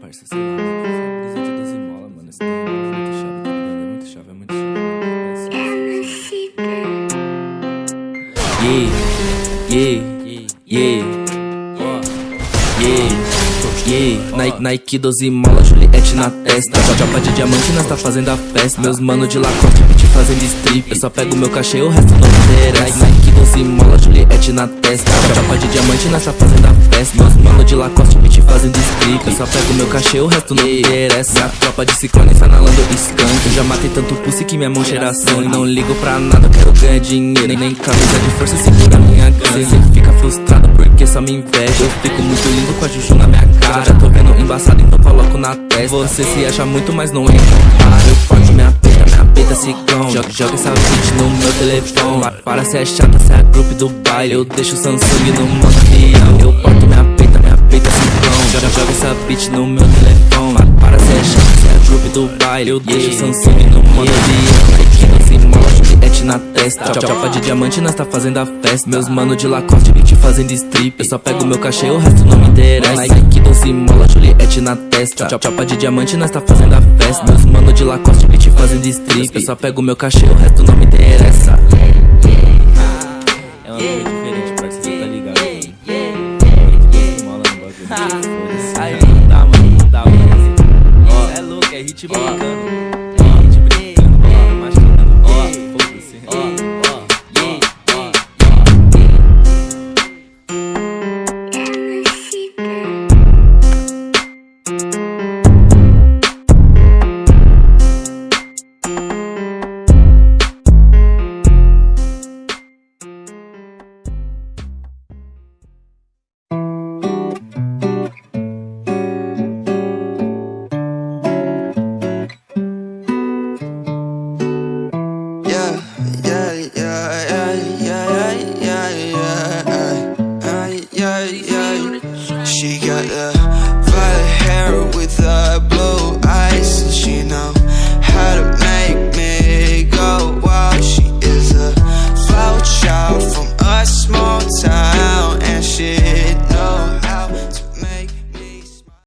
parça, sei lá, essa brisa de 12 mola, mano, esse trem é muito chave, é muito chave, Nike 12 mola, Juliette na testa. Chapa de diamante, nós tá fazendo a festa. Meus mano de Lacoste, te fazendo strip. Eu só pego meu cachê, o resto não interessa. Nike 12 mola, Juliette na testa. Chapa de diamante, nós tá fazendo a festa. Meus mano de Lacoste, te fazendo strip. Eu só pego meu cachê, o resto não interessa. Minha tropa de ciclone, sanalando skunk. Eu já matei tanto pussy que minha mão cheira sangue. Não ligo pra nada, quero ganhar dinheiro. Nem camisa de força segura minha gangue. Cê fica frustrado porque só me inveja. Eu fico muito lindo com a juju na minha cara. Já tô vendo embaçado, então coloco na testa. Você se acha muito, mas não é compara. Eu corto minha peita ciclone. Joga essa beat no meu telefone. Para se é chata, se é grupo do baile. Eu deixo o Samsung no modo avião. Eu corto minha peita ciclone. Joga essa beat no meu telefone. Para se é chata, se é grupo do baile. Eu deixo o Samsung no modo avião. Nike 12 mola, Juliette na testa. Chapa de diamante, nós tá fazendo a festa. Meus mano de Lacoste, te fazendo strip. Eu só pego meu cachê, o resto não me interessa. Nike 12 mola, Juliette na testa. Chapa de diamante, nós tá fazendo a festa. Meus mano de Lacoste, te fazendo strip. Eu só pego meu cachê, o resto não me interessa. É uma coisa diferente, parça, cê tá ligado, mano. 12 mola no bagulho. Aí não dá, mano, não dá, mano. Ó, é louco, é hit brincando. She got the violet hair with the blue eyes. She know